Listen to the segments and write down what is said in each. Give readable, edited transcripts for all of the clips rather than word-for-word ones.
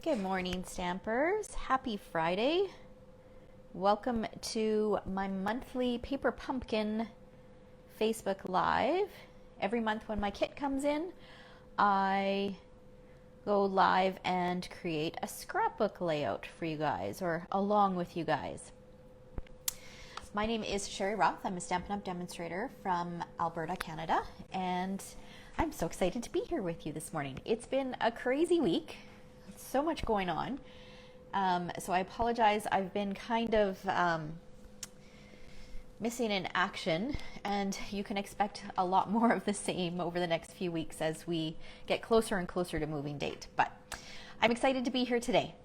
Good morning, Stampers. Happy Friday. Welcome to my monthly Paper Pumpkin Facebook Live. Every month when my kit comes in, I go live and create a scrapbook layout for you guys, or along with you guys. My name is Sherry Roth. I'm a Stampin' Up! Demonstrator from Alberta, Canada, and I'm so excited to be here with you this morning. It's been a crazy week. So much going on. So I apologize. I've been kind of missing in action, and you can expect a lot more of the same over the next few weeks as we get closer and closer to moving date. But I'm excited to be here today.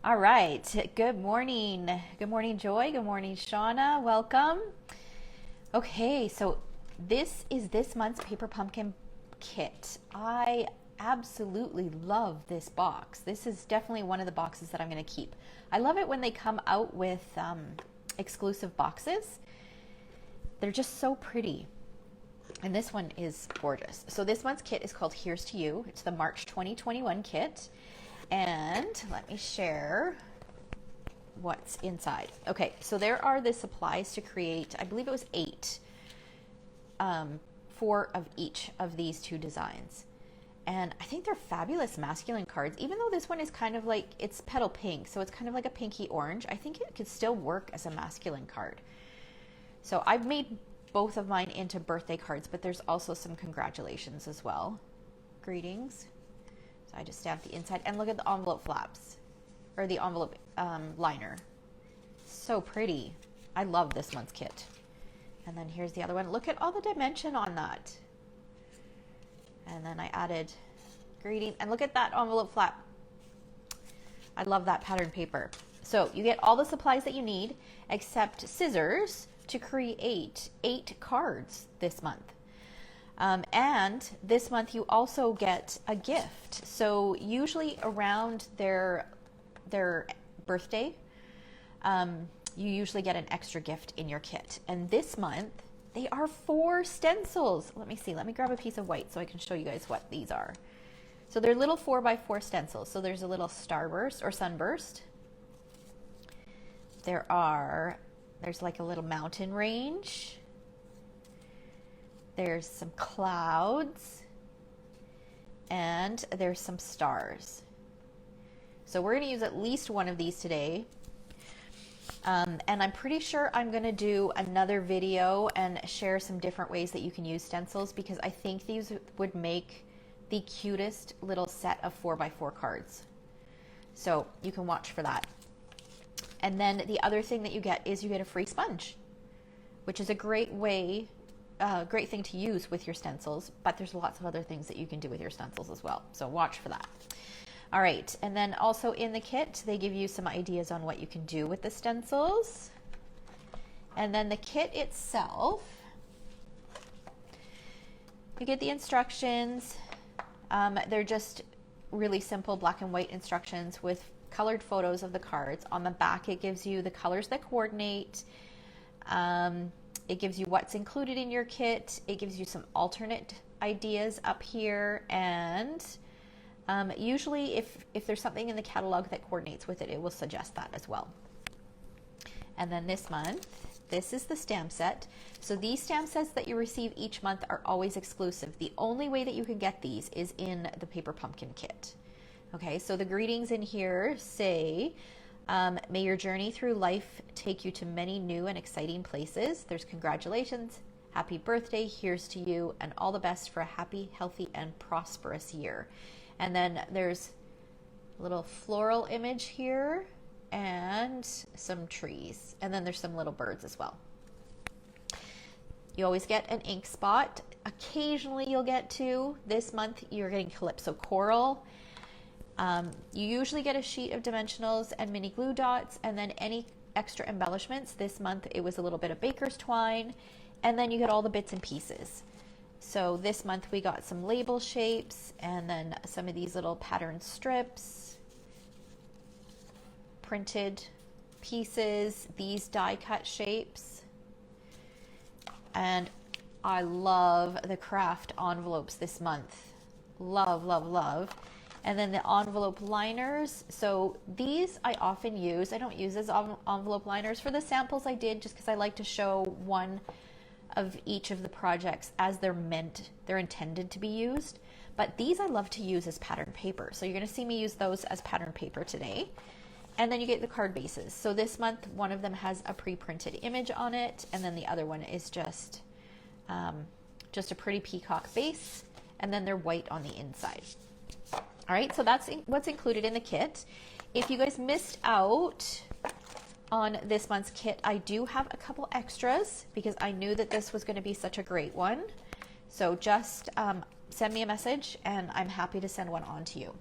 All right. Good morning. Good morning, Joy. Good morning, Shauna. Welcome. Okay, so this is this month's Paper Pumpkin kit. I absolutely love this box. This is definitely one of the boxes that I'm going to keep. I love it when they come out with exclusive boxes. They're just so pretty. And this one is gorgeous. So this month's kit is called Here's to You. It's the March 2021 kit. And let me share what's inside. Okay, so there are the supplies to create, I believe it was 8, 4 of each of these 2 designs. And I think they're fabulous masculine cards, even though this one is kind of like, it's petal pink, so it's kind of like a pinky orange. I think it could still work as a masculine card. So I've made both of mine into birthday cards, but there's also some congratulations as well. Greetings. So I just stamped the inside, and look at the envelope flaps, or the envelope liner. So pretty. I love this month's kit. And then here's the other one. Look at all the dimension on that. And then I added greeting, and look at that envelope flap. I love that pattern paper. So you get all the supplies that you need except scissors to create 8 cards this month. And this month you also get a gift. So usually around their birthday, you usually get an extra gift in your kit. And this month, they are 4 stencils. Let me see. Let me grab a piece of white so I can show you guys what these are. So they're little 4x4 stencils. So there's a little starburst or sunburst. There's like a little mountain range. There's some clouds. And there's some stars. So we're going to use at least one of these today. And I'm pretty sure I'm going to do another video and share some different ways that you can use stencils, because I think these would make the cutest little set of 4x4 cards. So you can watch for that. And then the other thing that you get is you get a free sponge, which is a great thing to use with your stencils, but there's lots of other things that you can do with your stencils as well. So watch for that. All right, and then also in the kit, they give you some ideas on what you can do with the stencils. And then the kit itself, you get the instructions. They're just really simple black and white instructions with colored photos of the cards. On the back, it gives you the colors that coordinate. It gives you what's included in your kit. It gives you some alternate ideas up here, and usually if there's something in the catalog that coordinates with it, it will suggest that as well. And then this month, this is the stamp set. So these stamp sets that you receive each month are always exclusive. The only way that you can get these is in the Paper Pumpkin kit. Okay, so the greetings in here say, may your journey through life take you to many new and exciting places. There's congratulations, happy birthday, here's to you, and all the best for a happy, healthy, and prosperous year. And then there's a little floral image here and some trees. And then there's some little birds as well. You always get an ink spot. Occasionally you'll get 2. This month you're getting Calypso Coral. You usually get a sheet of dimensionals and mini glue dots, and then any extra embellishments. This month it was a little bit of baker's twine, and then you get all the bits and pieces. So this month we got some label shapes, and then some of these little pattern strips, printed pieces, these die cut shapes. And I love the craft envelopes this month. Love, love, love. And then the envelope liners. So these I often use. I don't use as envelope liners. For the samples I did just because I like to show one of each of the projects as they're intended to be used. But these I love to use as pattern paper. So you're going to see me use those as pattern paper today. And then you get the card bases. So this month, one of them has a pre-printed image on it, and then the other one is just a pretty peacock base, and then they're white on the inside. All right, so that's what's included in the kit. If you guys missed out on this month's kit, I do have a couple extras because I knew that this was going to be such a great one. So just send me a message, and I'm happy to send one on to you.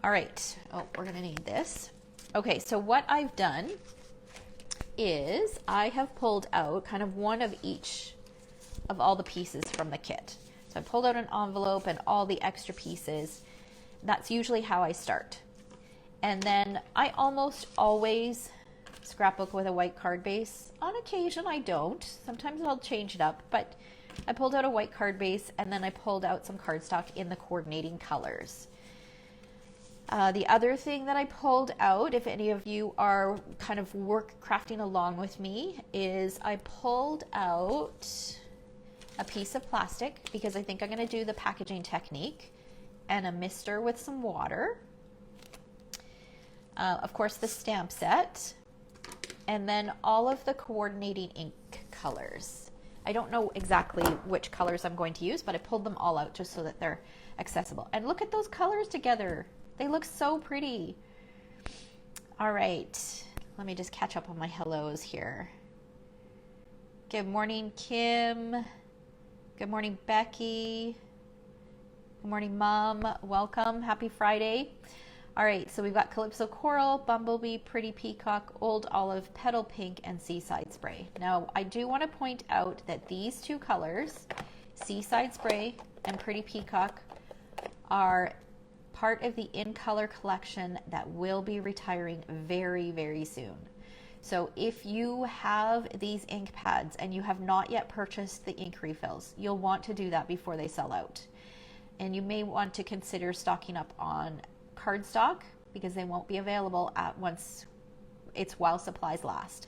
All right, oh, we're going to need this. Okay, so what I've done is I have pulled out kind of one of each of all the pieces from the kit. So I pulled out an envelope and all the extra pieces. That's usually how I start. And then I almost always scrapbook with a white card base. On occasion I don't. Sometimes I'll change it up, but I pulled out a white card base, and then I pulled out some cardstock in the coordinating colors. The other thing that I pulled out, if any of you are kind of crafting along with me, is I pulled out a piece of plastic because I think I'm going to do the packaging technique, and a mister with some water. Of course, the stamp set, and then all of the coordinating ink colors. I don't know exactly which colors I'm going to use, but I pulled them all out just so that they're accessible. And look at those colors together. They look so pretty. All right, let me just catch up on my hellos here. Good morning, Kim. Good morning, Becky. Good morning, Mom. Welcome. Happy Friday. All right, so we've got Calypso Coral, Bumblebee, Pretty Peacock, Old Olive, Petal Pink, and Seaside Spray. Now, I do want to point out that these two colors, Seaside Spray and Pretty Peacock, are part of the In Color collection that will be retiring very, very soon. So if you have these ink pads and you have not yet purchased the ink refills, you'll want to do that before they sell out. And you may want to consider stocking up on cardstock because they won't be available while supplies last.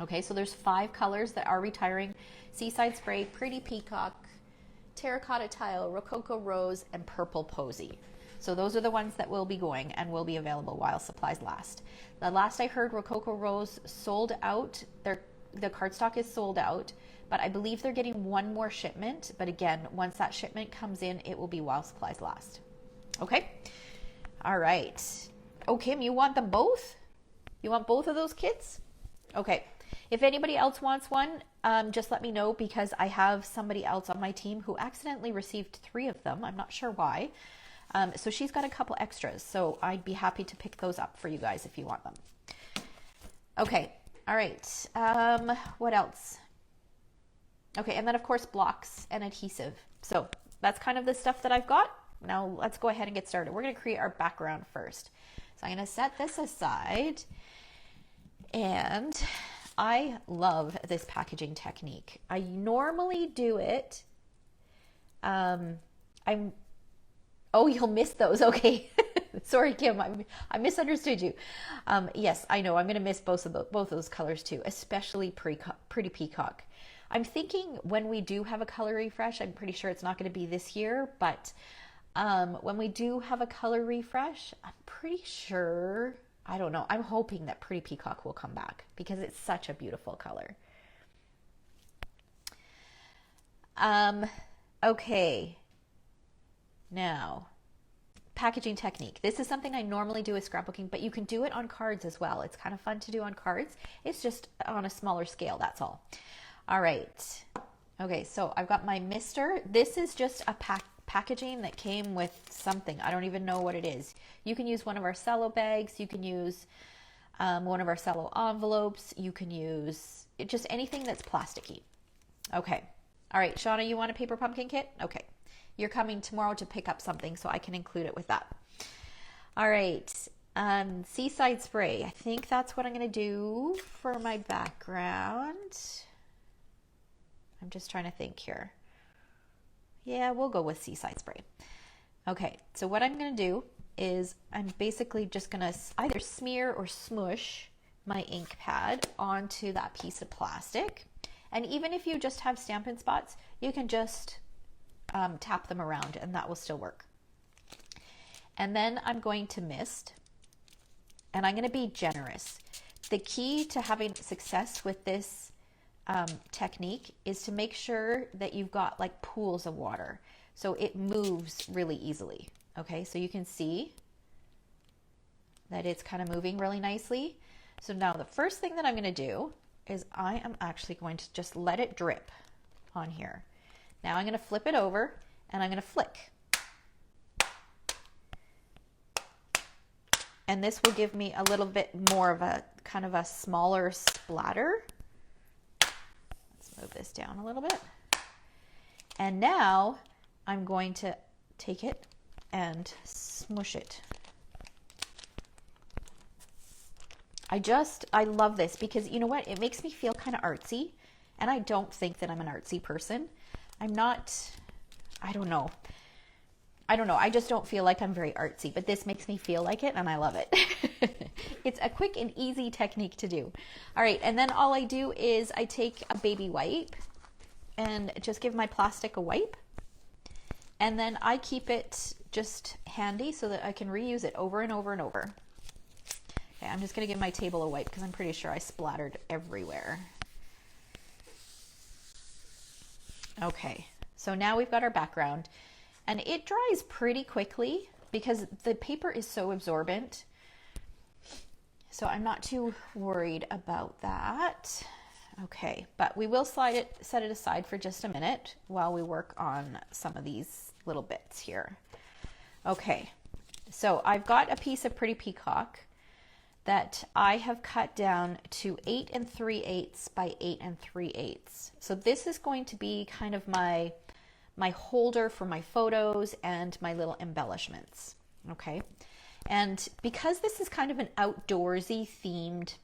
Okay, so there's 5 colors that are retiring: Seaside Spray, Pretty Peacock, Terracotta Tile, Rococo Rose, and Purple Posy. So those are the ones that will be going and will be available while supplies last. The last I heard, Rococo Rose sold out. The cardstock is sold out, but I believe they're getting one more shipment. But again, once that shipment comes in, it will be while supplies last. Okay? All right. Oh, Kim, you want them both? You want both of those kits? Okay. If anybody else wants one, just let me know, because I have somebody else on my team who accidentally received 3 of them. I'm not sure why. So she's got a couple extras, so I'd be happy to pick those up for you guys if you want them. Okay, all right. What else? Okay, and then of course blocks and adhesive. So that's kind of the stuff that I've got. Now let's go ahead and get started. We're going to create our background first. So I'm going to set this aside, and I love this packaging technique. I normally do it. Oh, you'll miss those. Okay. Sorry, Kim. I misunderstood you. Yes, I know. I'm going to miss both of those colors too, especially Pretty Peacock. I'm thinking when we do have a color refresh, I'm pretty sure it's not going to be this year, but when we do have a color refresh, I'm pretty sure, I don't know, I'm hoping that Pretty Peacock will come back because it's such a beautiful color. Okay. Now, packaging technique. This is something I normally do with scrapbooking, but you can do it on cards as well. It's kind of fun to do on cards. It's just on a smaller scale, that's all. All right. Okay, so I've got my mister. This is just a packaging that came with something. I don't even know what it is. You can use one of our cello bags. You can use one of our cello envelopes. You can use just anything that's plasticky. Okay. All right, Shauna, you want a paper pumpkin kit? Okay. You're coming tomorrow to pick up something, so I can include it with that. All right, Seaside Spray. I think that's what I'm going to do for my background. I'm just trying to think here. Yeah, we'll go with Seaside Spray. Okay, so what I'm going to do is I'm basically just going to either smear or smush my ink pad onto that piece of plastic. And even if you just have Stampin' Spots, you can just tap them around and that will still work. And then I'm going to mist, and I'm going to be generous. The key to having success with this technique is to make sure that you've got like pools of water, so it moves really easily. Okay, so you can see that it's kind of moving really nicely. So now the first thing that I'm going to do is I am actually going to just let it drip on here. Now I'm going to flip it over and I'm going to flick. And this will give me a little bit more of a kind of a smaller splatter. Let's move this down a little bit. And now I'm going to take it and smush it. I love this because you know what? It makes me feel kind of artsy, and I don't think that I'm an artsy person. I'm not, I don't know. I just don't feel like I'm very artsy, but this makes me feel like it and I love it. It's a quick and easy technique to do. All right, and then all I do is I take a baby wipe and just give my plastic a wipe. And then I keep it just handy so that I can reuse it over and over and over. Okay, I'm just gonna give my table a wipe because I'm pretty sure I splattered everywhere. Okay, so now we've got our background. And it dries pretty quickly because the paper is so absorbent. So I'm not too worried about that. Okay, but we will set it aside for just a minute while we work on some of these little bits here. Okay, so I've got a piece of Pretty Peacock that I have cut down to 8 3/8 by 8 3/8. So this is going to be kind of my holder for my photos and my little embellishments. Okay, and because this is kind of an outdoorsy themed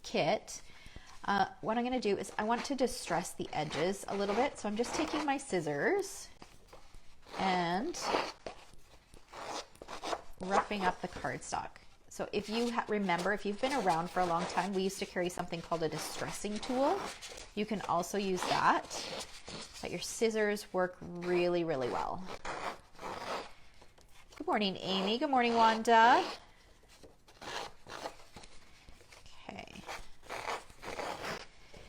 kit, what I'm going to do is I want to distress the edges a little bit. So I'm just taking my scissors and roughing up the cardstock. So if you remember, if you've been around for a long time, we used to carry something called a distressing tool. You can also use that, but your scissors work really, really well. Good morning, Amy. Good morning, Wanda. Okay.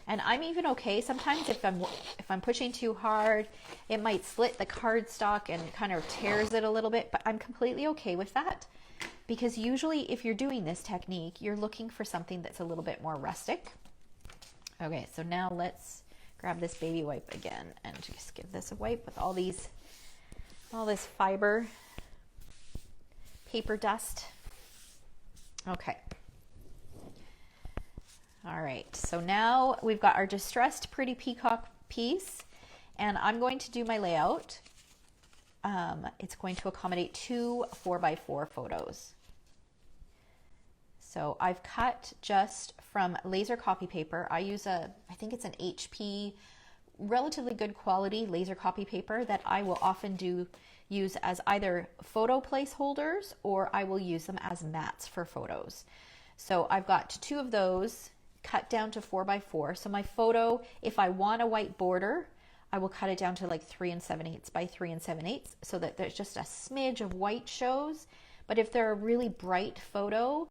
And I'm even okay sometimes if I'm pushing too hard, it might slit the cardstock and kind of tears it a little bit, but I'm completely okay with that. Because usually if you're doing this technique, you're looking for something that's a little bit more rustic. Okay, so now let's grab this baby wipe again and just give this a wipe with all this fiber paper dust. Okay. All right, so now we've got our distressed Pretty Peacock piece, and I'm going to do my layout. It's going to accommodate 2 4x4 photos. So I've cut just from laser copy paper. I use I think it's an HP, relatively good quality laser copy paper that I will often use as either photo placeholders or I will use them as mats for photos. So I've got 2 of those cut down to 4x4. So my photo, if I want a white border, I will cut it down to like 3 7/8 by 3 7/8 so that there's just a smidge of white shows. But if they're a really bright photo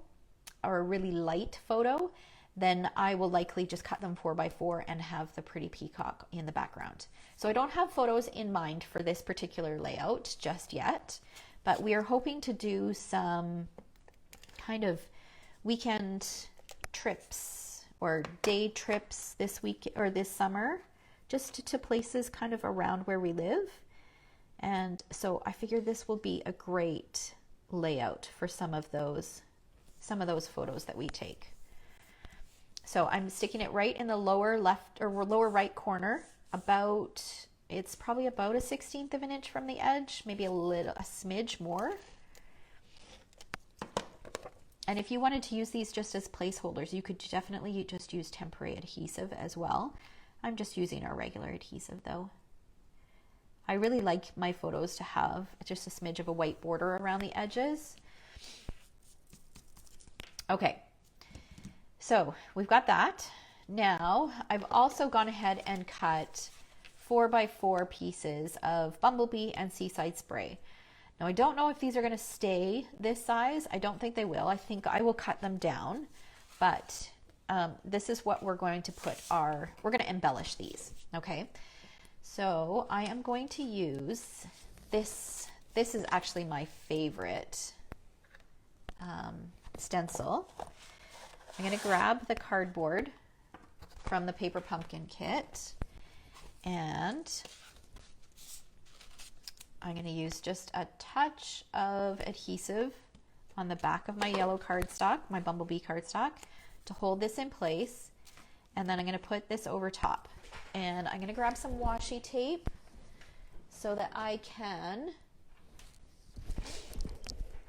or a really light photo, then I will likely just cut them 4x4 and have the Pretty Peacock in the background. So I don't have photos in mind for this particular layout just yet, but we are hoping to do some kind of weekend trips or day trips this week or this summer, just to places kind of around where we live. And so I figured this will be a great layout for some of those photos that we take. So I'm sticking it right in the lower left or lower right corner, it's probably about a 1/16 of an inch from the edge, maybe a smidge more. And if you wanted to use these just as placeholders, you could definitely just use temporary adhesive as well. I'm just using our regular adhesive though. I really like my photos to have just a smidge of a white border around the edges. Okay, so we've got that. Now I've also gone ahead and cut 4x4 pieces of Bumblebee and Seaside Spray. Now I don't know if these are going to stay this size. I don't think they will. I think I will cut them down, but this is what we're going to put we're going to embellish these. Okay, so I am going to use this. This is actually my favorite stencil. I'm going to grab the cardboard from the paper pumpkin kit, and I'm going to use just a touch of adhesive on the back of my yellow cardstock, my Bumblebee cardstock, to hold this in place. And then I'm going to put this over top. And I'm going to grab some washi tape so that I can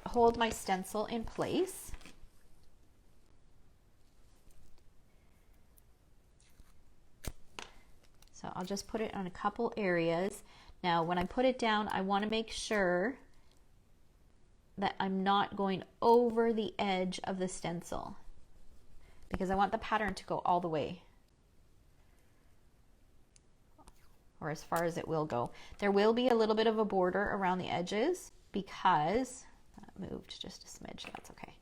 hold my stencil in place. So I'll just put it on a couple areas. Now, when I put it down, I want to make sure that I'm not going over the edge of the stencil, because I want the pattern to go all the way, or as far as it will go. There will be a little bit of a border around the edges because that moved just a smidge. That's okay.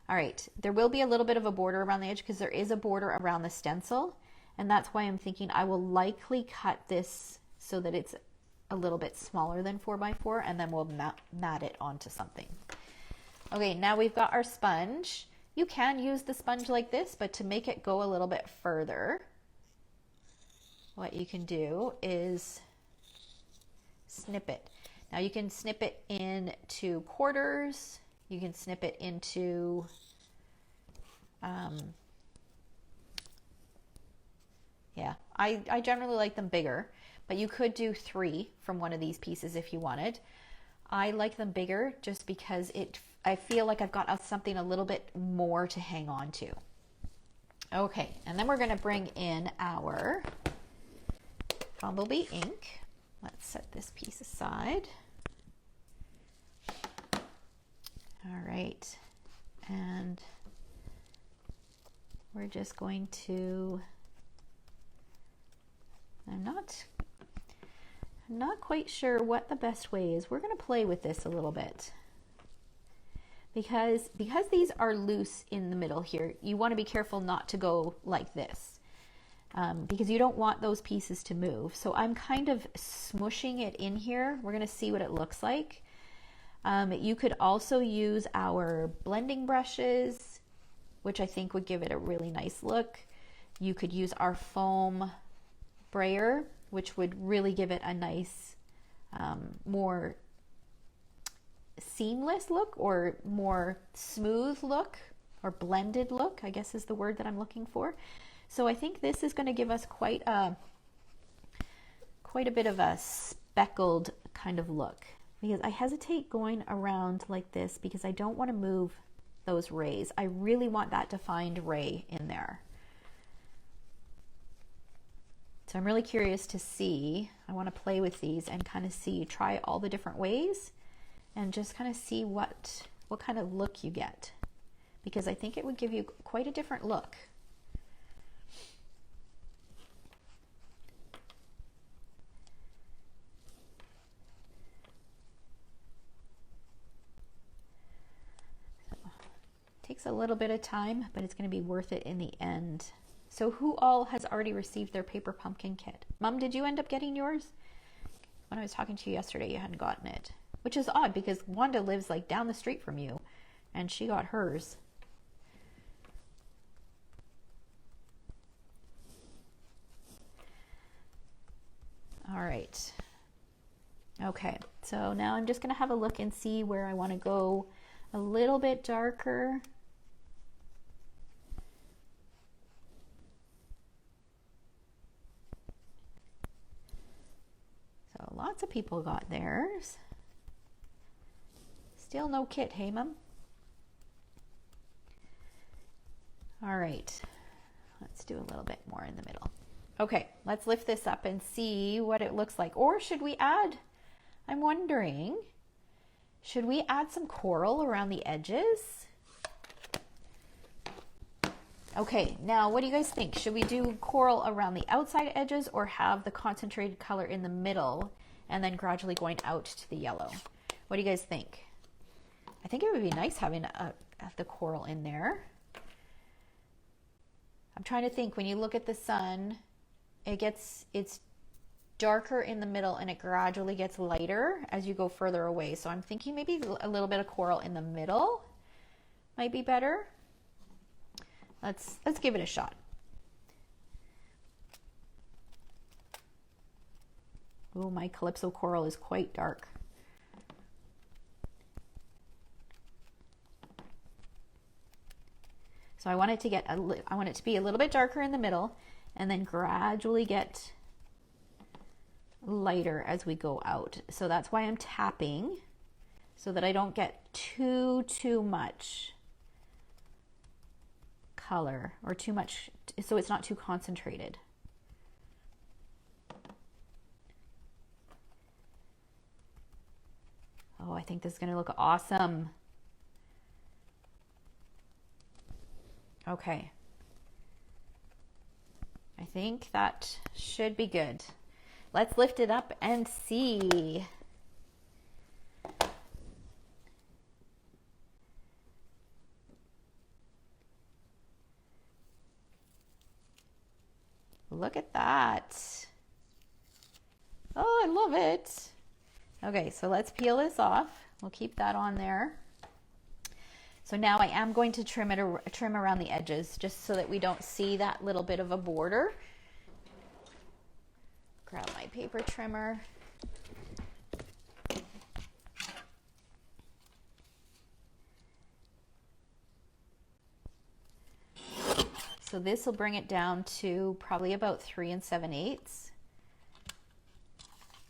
All right, there will be a little bit of a border around the edge because there is a border around the stencil, and that's why I'm thinking I will likely cut this so that it's a little bit smaller than 4x4, and then we'll mat it onto something. Okay, now we've got our sponge. You can use the sponge like this, but to make it go a little bit further, what you can do is snip it. Now you can snip it into quarters, you can snip it into yeah, I generally like them bigger, but you could do 3 from one of these pieces if you wanted. I like them bigger just because I feel like I've got something a little bit more to hang on to. Okay, and then we're going to bring in our Bumblebee ink. Let's set this piece aside. All right, and we're just going to, I'm not quite sure what the best way is. We're going to play with this a little bit. Because these are loose in the middle here, you want to be careful not to go like this, because you don't want those pieces to move. So I'm kind of smushing it in here. We're going to see what it looks like. You could also use our blending brushes, which I think would give it a really nice look. You could use our foam brayer, which would really give it a nice, more seamless look, or more smooth look, or blended look, I guess is the word that I'm looking for. So I think this is going to give us quite a bit of a speckled kind of look, because I hesitate going around like this because I don't want to move those rays. I really want that defined ray in there. So I'm really curious to see, I want to play with these and kind of try all the different ways and just kind of see what kind of look you get, because I think it would give you quite a different look. So, takes a little bit of time, but it's going to be worth it in the end. So who all has already received their paper pumpkin kit? Mom, did you end up getting yours? When I was talking to you yesterday, you hadn't gotten it, which is odd because Wanda lives like down the street from you and she got hers. All right. Okay, so now I'm just going to have a look and see where I want to go a little bit darker. So lots of people got theirs. Still no kit, hey Mum? All right, let's do a little bit more in the middle. Okay, let's lift this up and see what it looks like. Or should we add, I'm wondering, should we add some coral around the edges? Okay, now what do you guys think? Should we do coral around the outside edges or have the concentrated color in the middle and then gradually going out to the yellow? What do you guys think? I think it would be nice having the coral in there. I'm trying to think, when you look at the sun, it's darker in the middle and it gradually gets lighter as you go further away. So I'm thinking maybe a little bit of coral in the middle might be better. Let's give it a shot. Oh, my Calypso coral is quite dark. So I want it to be a little bit darker in the middle and then gradually get lighter as we go out. So that's why I'm tapping, so that I don't get too much color or too much, so it's not too concentrated. Oh, I think this is going to look awesome. Okay. I think that should be good. Let's lift it up and see. Look at that. Oh, I love it. Okay, so let's peel this off. We'll keep that on there. So now I am going to trim around the edges just so that we don't see that little bit of a border. Grab my paper trimmer. So this will bring it down to probably about 3 7/8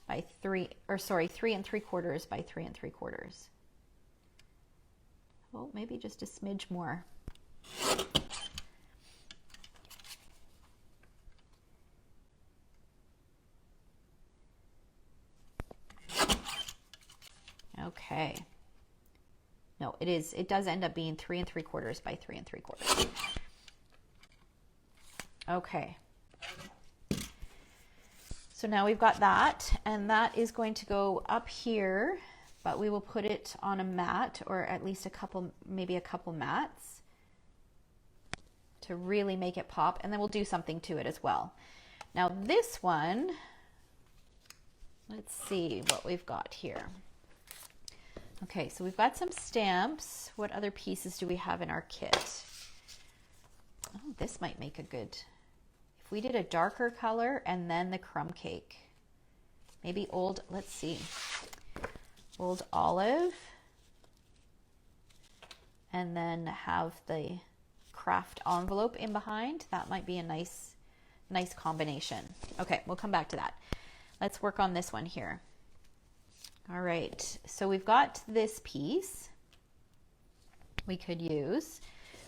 by 3 3¾ by 3 3/4. Well, maybe just a smidge more. Okay. No, it does end up being 3 3/4 by 3 3/4. Okay. So now we've got that, and that is going to go up here, but we will put it on a mat, or at least maybe a couple mats to really make it pop, and then we'll do something to it as well. Now this one, let's see what we've got here. Okay, so we've got some stamps. What other pieces do we have in our kit? Oh, this might make a good, if we did a darker color and then the crumb cake, maybe let's see, old olive, and then have the craft envelope in behind. That might be a nice combination. Okay, we'll come back to that. Let's work on this one here. All right, so we've got this piece we could use.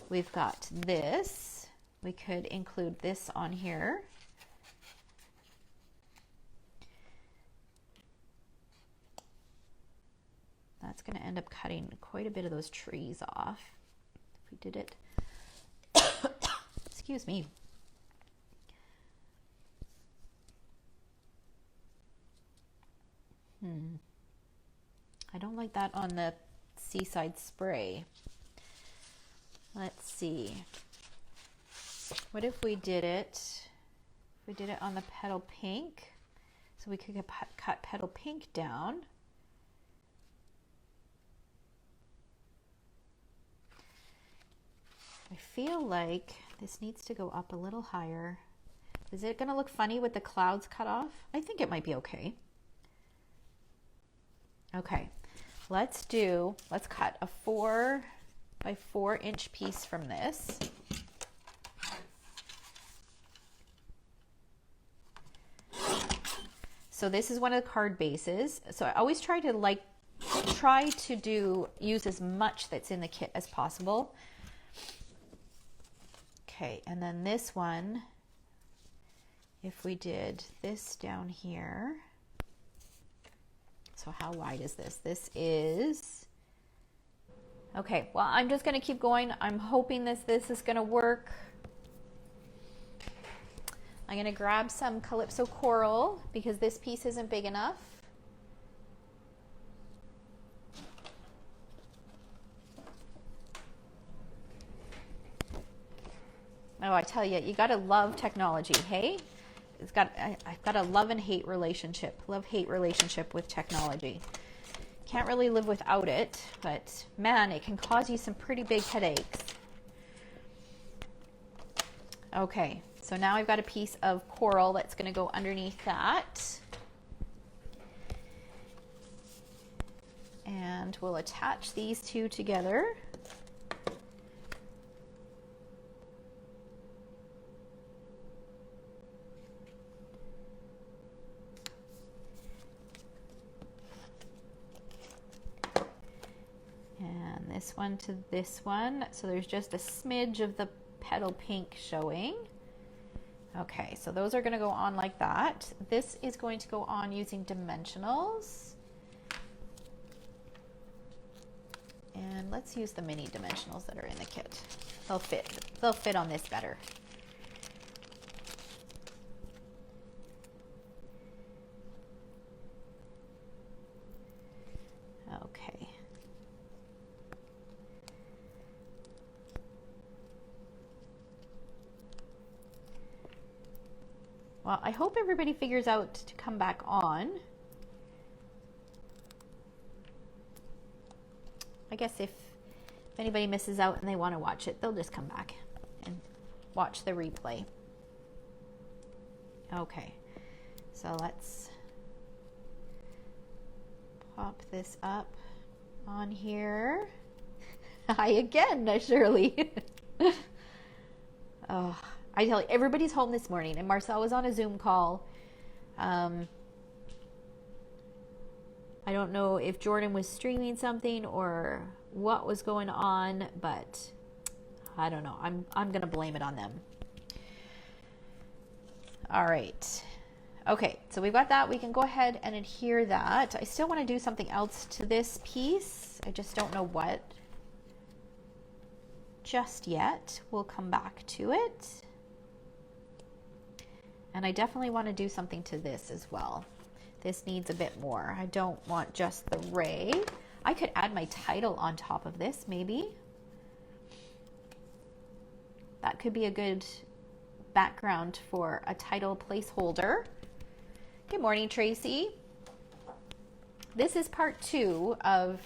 We've got this. We could include this on here. That's going to end up cutting quite a bit of those trees off if we did it. Excuse me. I don't like that on the Seaside Spray. Let's see. What if we did it? We did it on the Petal Pink. So we could cut Petal Pink down. I feel like this needs to go up a little higher. Is it going to look funny with the clouds cut off? I think it might be okay. Okay, let's cut a 4 by 4 inch piece from this. So this is one of the card bases. So I always try to use as much that's in the kit as possible. Okay, and then this one if we did this down here, so how wide is this? This is, okay, well, I'm just gonna keep going. I'm hoping this is gonna work. I'm gonna grab some Calypso coral because this piece isn't big enough. Oh, I tell you, you gotta love technology, hey? I've got a love and hate relationship, love-hate relationship with technology. Can't really live without it, but man, it can cause you some pretty big headaches. Okay, so now I've got a piece of coral that's gonna go underneath that. And we'll attach these two together. This one to this one, so there's just a smidge of the petal pink showing. Okay, so those are going to go on like that. This is going to go on using dimensionals, and let's use the mini dimensionals that are in the kit. They'll fit on this better. Okay. Well, I hope everybody figures out to come back on. I guess if anybody misses out and they want to watch it, they'll just come back and watch the replay. Okay, so let's pop this up on here. Hi again, Shirley. Oh. I tell you, everybody's home this morning, and Marcel was on a Zoom call. I don't know if Jordan was streaming something or what was going on, but I don't know. I'm gonna blame it on them. All right. Okay, so we've got that. We can go ahead and adhere that. I still want to do something else to this piece. I just don't know what just yet. We'll come back to it. And I definitely want to do something to this as well. This needs a bit more. I don't want just the ray. I could add my title on top of this, maybe. That could be a good background for a title placeholder. Good morning, Tracy. This is part 2 of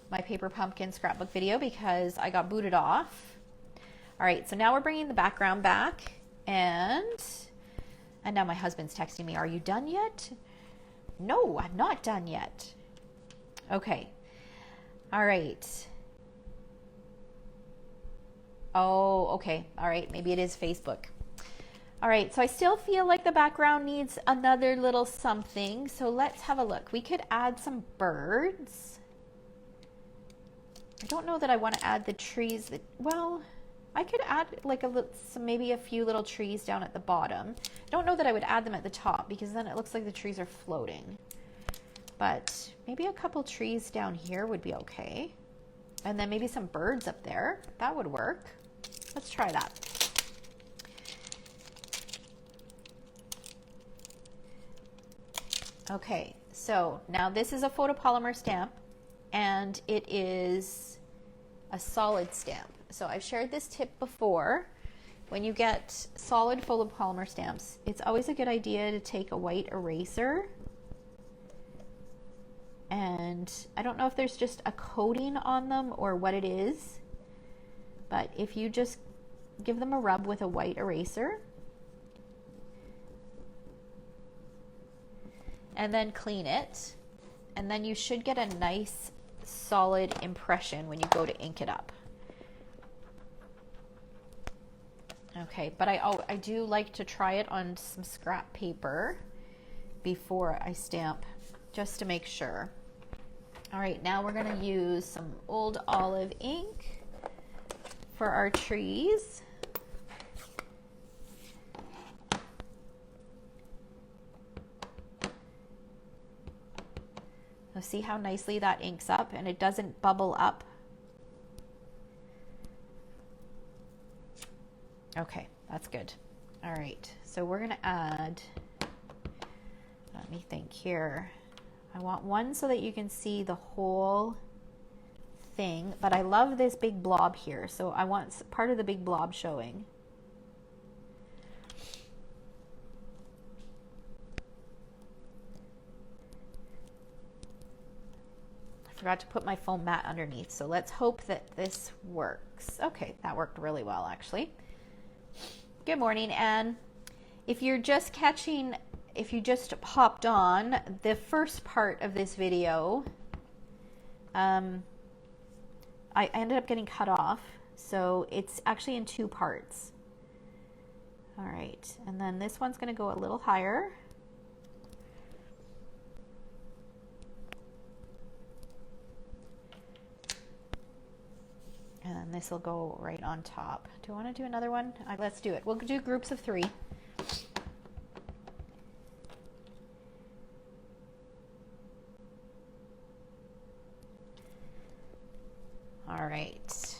my paper pumpkin scrapbook video because I got booted off. All right, so now we're bringing the background back. And now my husband's texting me, are you done yet? No, I'm not done yet. Okay. All right. Oh, okay. All right. Maybe it is Facebook. All right. So I still feel like the background needs another little something. So let's have a look. We could add some birds. I don't know that I want to add the trees that, well, I could add like maybe a few little trees down at the bottom. I don't know that I would add them at the top because then it looks like the trees are floating. But maybe a couple trees down here would be okay. And then maybe some birds up there. That would work. Let's try that. Okay, so now this is a photopolymer stamp and it is a solid stamp. So I've shared this tip before. When you get solid photopolymer stamps, it's always a good idea to take a white eraser. And I don't know if there's just a coating on them or what it is, but if you just give them a rub with a white eraser and then clean it, and then you should get a nice solid impression when you go to ink it up. Okay, but I do like to try it on some scrap paper before I stamp, just to make sure. All right, now we're gonna use some old olive ink for our trees. So see how nicely that inks up and it doesn't bubble up. Okay, that's good. All right, so we're gonna add, let me think here. I want one so that you can see the whole thing, but I love this big blob here, so I want part of the big blob showing. I forgot to put my foam mat underneath, so let's hope that this works. Okay, that worked really well actually. Good morning, Anne. If you're just catching, if you just hopped on, the first part of this video, I ended up getting cut off, so it's actually in 2 parts. All right, and then this one's going to go a little higher. And then this will go right on top. Do I want to do another one? Let's do it. We'll do groups of 3. All right.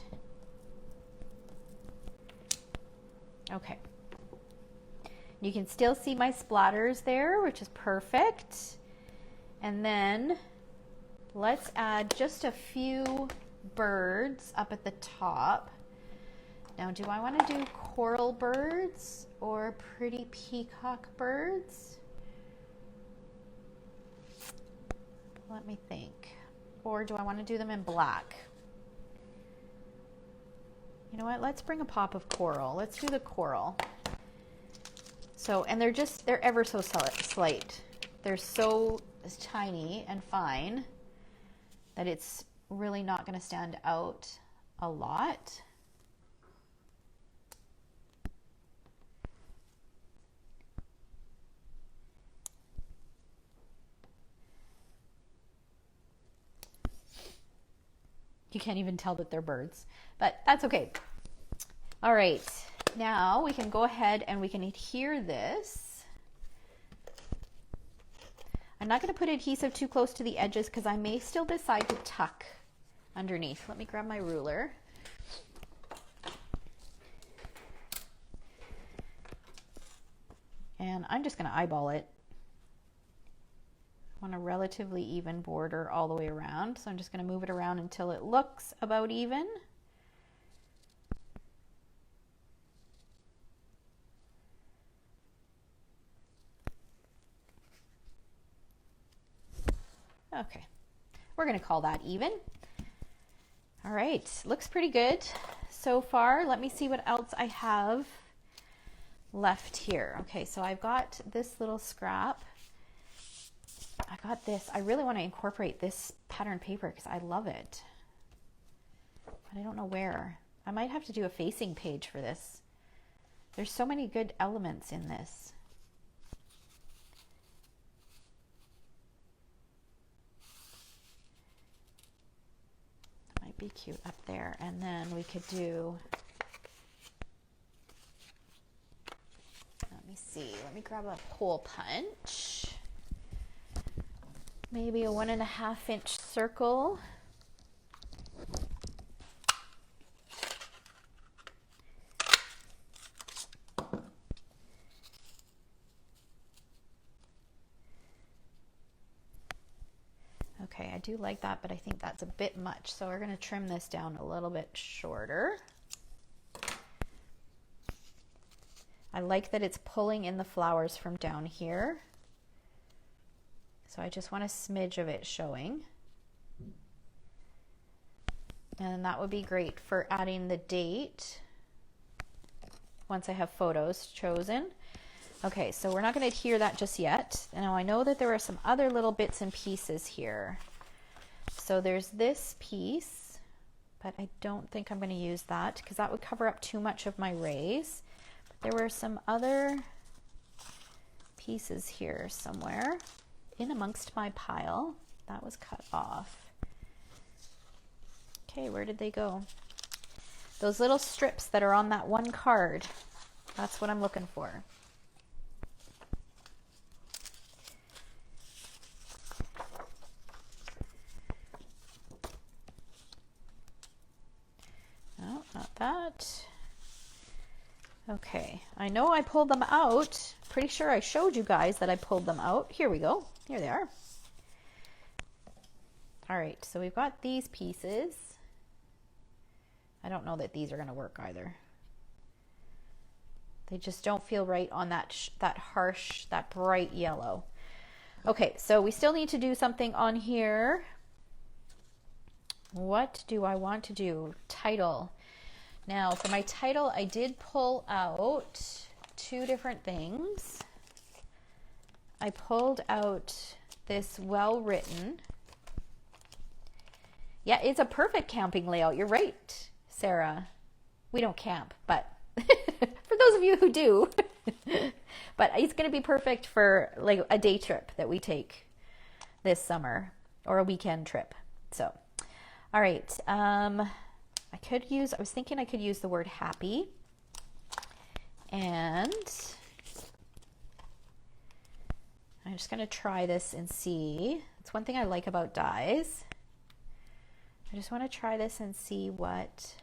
Okay. You can still see my splatters there, which is perfect. And then let's add just a few birds up at the top. Now, do I want to do coral birds or pretty peacock birds? Let me think. Or do I want to do them in black? You know what? Let's bring a pop of coral. Let's do the coral. So, and they're ever so slight. They're so tiny and fine that it's really not going to stand out a lot. You can't even tell that they're birds, but that's okay. All right, now we can go ahead and we can adhere this. I'm not going to put adhesive too close to the edges because I may still decide to tuck underneath. Let me grab my ruler. And I'm just going to eyeball it. I want a relatively even border all the way around, so I'm just going to move it around until it looks about even. Okay, we're going to call that even. All right, looks pretty good so far. Let me see what else I have left here. Okay, so I've got this little scrap. I got this. I really want to incorporate this pattern paper because I love it, but I don't know where. I might have to do a facing page for this. There's so many good elements in this. Might be cute up there. And then we could do, let me see, let me grab a hole punch. Maybe a 1.5 inch circle. Okay, I do like that, but I think that's a bit much. So we're going to trim this down a little bit shorter. I like that it's pulling in the flowers from down here. So I just want a smidge of it showing. And that would be great for adding the date once I have photos chosen. Okay, so we're not going to adhere that just yet. Now I know that there are some other little bits and pieces here. So there's this piece, but I don't think I'm going to use that because that would cover up too much of my rays. But there were some other pieces here somewhere in amongst my pile. That was cut off. Okay, where did they go? Those little strips that are on that one card, that's what I'm looking for. Got that. Okay, I know I pulled them out. Pretty sure I showed you guys that I pulled them out. Here we go. Here they are. All right, so we've got these pieces. I don't know that these are going to work either. They just don't feel right on that harsh, that bright yellow. Okay, so we still need to do something on here. What do I want to do? Title. Now for my title, I did pull out two different things. I pulled out this well-written. Yeah, it's a perfect camping layout. You're right, Sarah. We don't camp, but for those of you who do, but it's going to be perfect for like a day trip that we take this summer or a weekend trip. So, all right. I was thinking I could use the word happy, and I'm just going to try this and see. It's one thing I like about dies. I just want to try this and see what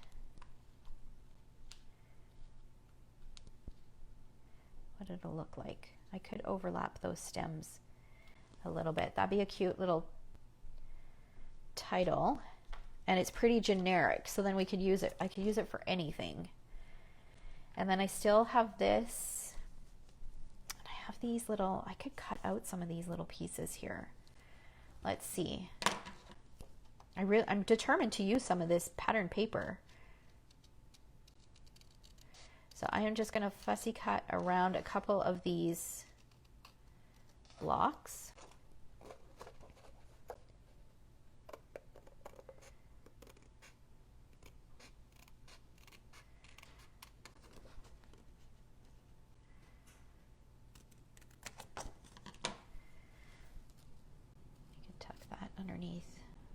it'll look like. I could overlap those stems a little bit. That'd be a cute little title. And it's pretty generic, so then we could use it. I could use it for anything. And then I still have this. And I have these little, I could cut out some of these little pieces here. Let's see. I'm determined to use some of this pattern paper. So I am just going to fussy cut around a couple of these blocks. Underneath.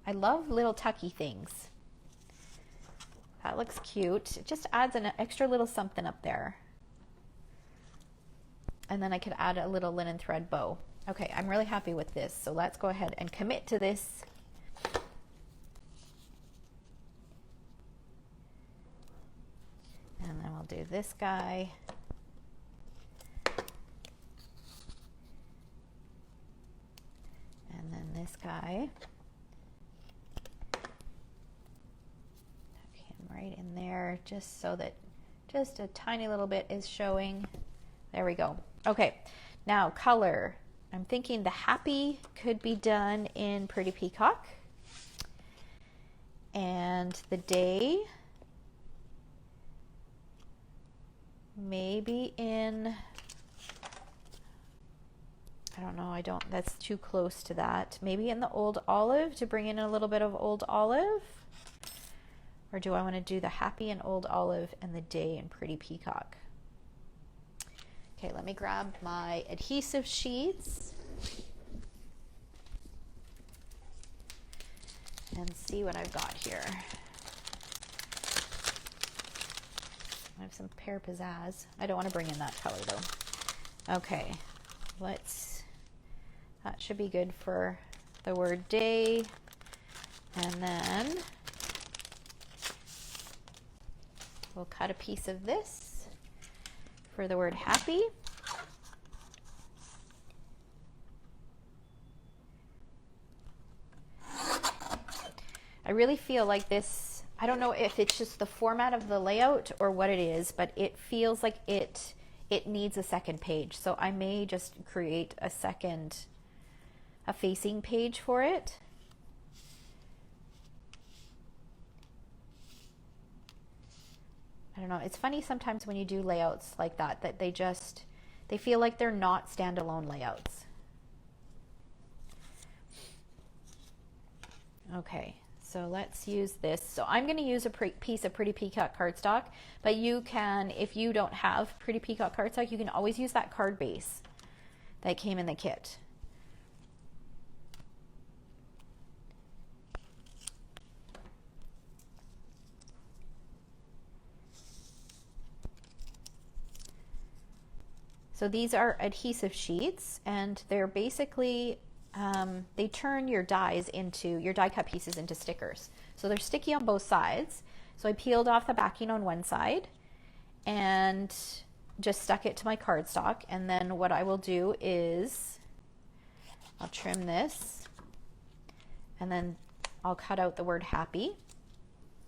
I love little tucky things. That looks cute. It just adds an extra little something up there. And then I could add a little linen thread bow. Okay, I'm really happy with this. So let's go ahead and commit to this. And then we'll do this guy. And then this guy. Tuck him right in there, just so that just a tiny little bit is showing. There we go. Okay, now color. I'm thinking the happy could be done in Pretty Peacock. And the day, maybe in, I don't know, that's too close to that. Maybe in the Old Olive to bring in a little bit of Old Olive. Or do I want to do the happy and Old Olive and the day in Pretty Peacock? Okay, let me grab my adhesive sheets and see what I've got here. I have some Pear Pizzazz. I don't want to bring in that color though. Okay, that should be good for the word day. And then we'll cut a piece of this for the word happy. I really feel like this, I don't know if it's just the format of the layout or what it is, but it feels like it needs a second page. So I may just create a facing page for it. I don't know. It's funny sometimes when you do layouts like that they feel like they're not standalone layouts. Okay, so let's use this. So I'm going to use a piece of Pretty Peacock cardstock, but you can, if you don't have Pretty Peacock cardstock, you can always use that card base that came in the kit. So these are adhesive sheets, and they're basically, they turn your die cut pieces into stickers. So they're sticky on both sides. So I peeled off the backing on one side and just stuck it to my cardstock. And then what I will do is I'll trim this and then I'll cut out the word happy.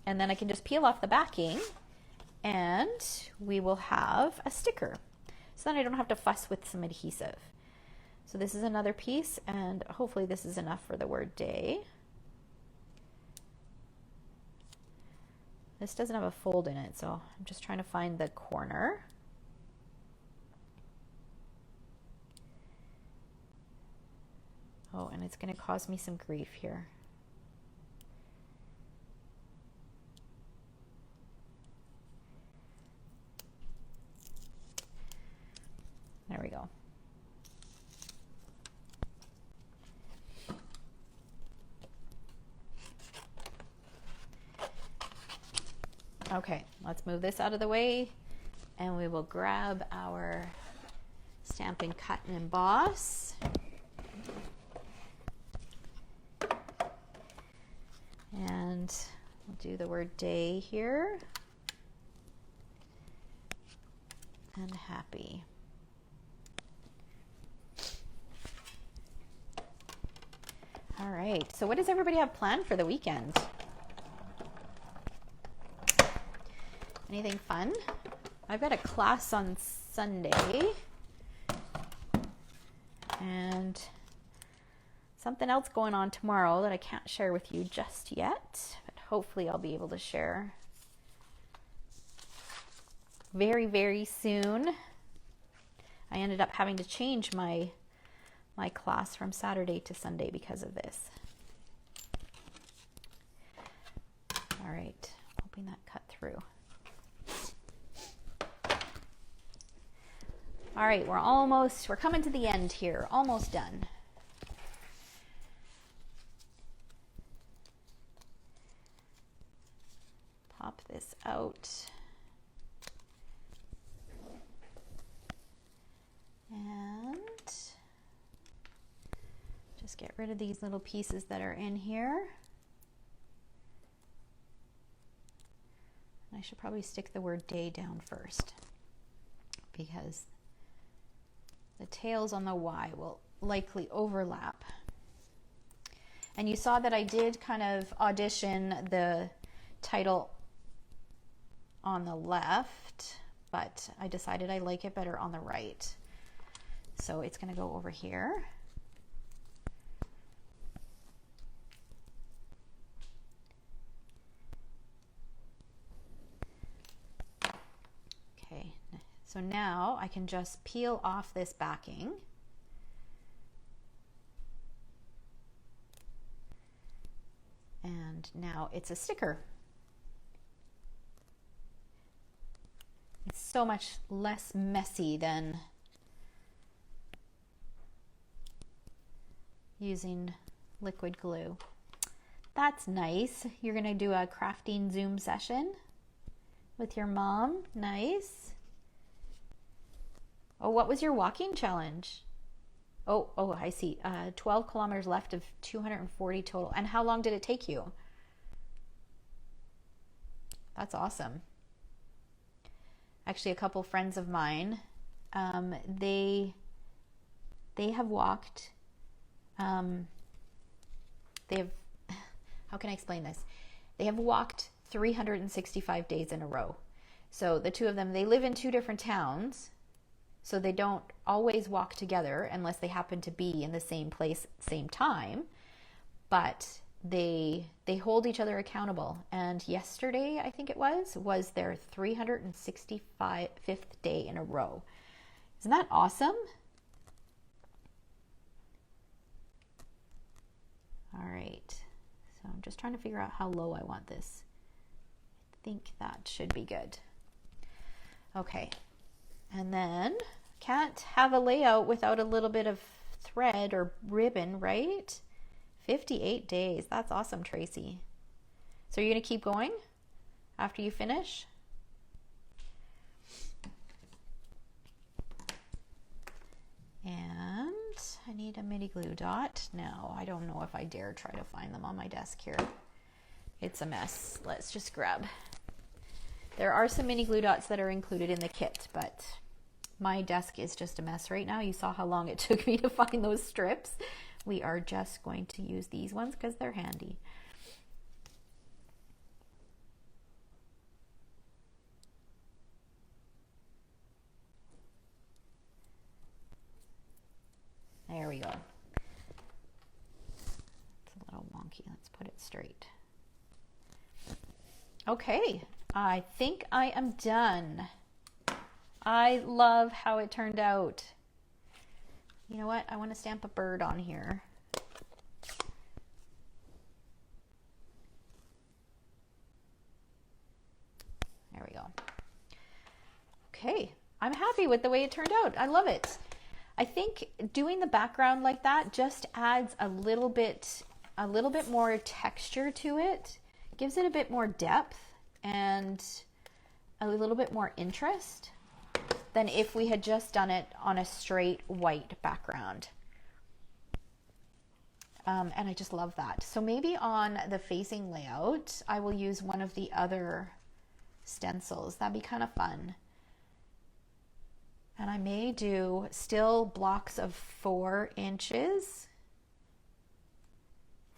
And then I can just peel off the backing and we will have a sticker. So then I don't have to fuss with some adhesive. So this is another piece, and hopefully this is enough for the word day. This doesn't have a fold in it, so I'm just trying to find the corner. Oh, and it's going to cause me some grief here. There we go. Okay, let's move this out of the way and we will grab our Stampin' Cut and Emboss. And we'll do the word day here. And happy. All right, so what does everybody have planned for the weekend? Anything fun? I've got a class on Sunday and something else going on tomorrow that I can't share with you just yet, but hopefully I'll be able to share very, very soon. I ended up having to change my class from Saturday to Sunday because of this. All right, hoping that cut through. All right, we're coming to the end here, almost done. Pop this out. And just get rid of these little pieces that are in here. I should probably stick the word day down first because the tails on the Y will likely overlap. And you saw that I did kind of audition the title on the left, but I decided I like it better on the right. So it's going to go over here. Okay, so now I can just peel off this backing. And now it's a sticker. It's so much less messy than using liquid glue. That's nice. You're gonna do a crafting Zoom session with your mom. Nice. Oh, what was your walking challenge? Oh, I see. 12 kilometers left of 240 total. And how long did it take you? That's awesome. Actually, a couple friends of mine, they have walked, how can I explain this? They have walked 365 days in a row. So the two of them, they live in two different towns, so they don't always walk together unless they happen to be in the same place, same time, but they hold each other accountable. And yesterday, I think it was their 365th day in a row. Isn't that awesome? All right, so I'm just trying to figure out how low I want this. I think that should be good. Okay, and then can't have a layout without a little bit of thread or ribbon, right? 58 days. That's awesome, Tracy. So you're going to keep going after you finish? And I need a mini glue dot. Now, I don't know if I dare try to find them on my desk here. It's a mess. Let's just grab There are some mini glue dots that are included in the kit, but my desk is just a mess right now. You saw how long it took me to find those strips. We are just going to use these ones because they're handy. There we go. It's a little wonky. Let's put it straight. Okay, I think I am done. I love how it turned out. You know what? I want to stamp a bird on here. There we go. Okay, I'm happy with the way it turned out. I love it. I think doing the background like that just adds a little bit more texture to it, gives it a bit more depth and a little bit more interest than if we had just done it on a straight white background. And I just love that. So maybe on the facing layout, I will use one of the other stencils. That'd be kind of fun. And I may do still blocks of 4 inches,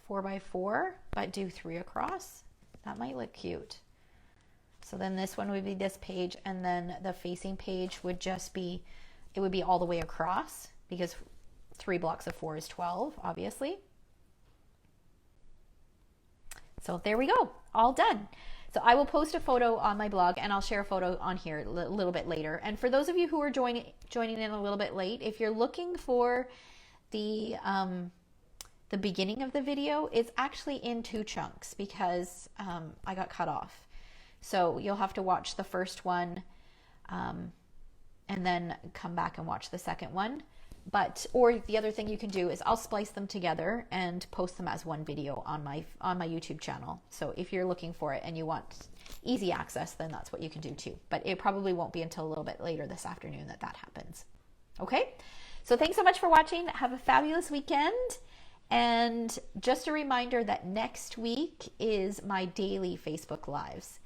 4 by 4, but do 3 across. That might look cute. So then this one would be this page, and then the facing page would just be, it would be all the way across, because 3 blocks of 4 is 12, obviously. So there we go, all done. So I will post a photo on my blog, and I'll share a photo on here a little bit later. And for those of you who are joining in a little bit late, if you're looking for the beginning of the video, it's actually in 2 chunks because I got cut off. So you'll have to watch the first one and then come back and watch the second one. Or the other thing you can do is I'll splice them together and post them as one video on my YouTube channel. So if you're looking for it and you want easy access, then that's what you can do too. But it probably won't be until a little bit later this afternoon that happens. Okay, so thanks so much for watching. Have a fabulous weekend. And just a reminder that next week is my daily Facebook Lives.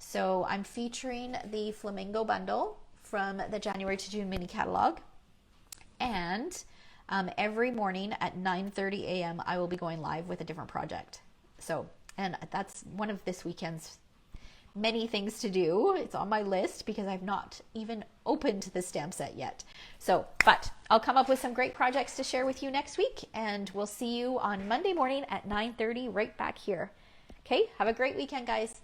So I'm featuring the Flamingo Bundle from the January to June mini catalog. And every morning at 9:30 a.m. I will be going live with a different project. So, and that's one of this weekend's many things to do. It's on my list because I've not even opened the stamp set yet. So, but I'll come up with some great projects to share with you next week, and we'll see you on Monday morning at 9:30 right back here. Okay, have a great weekend, guys.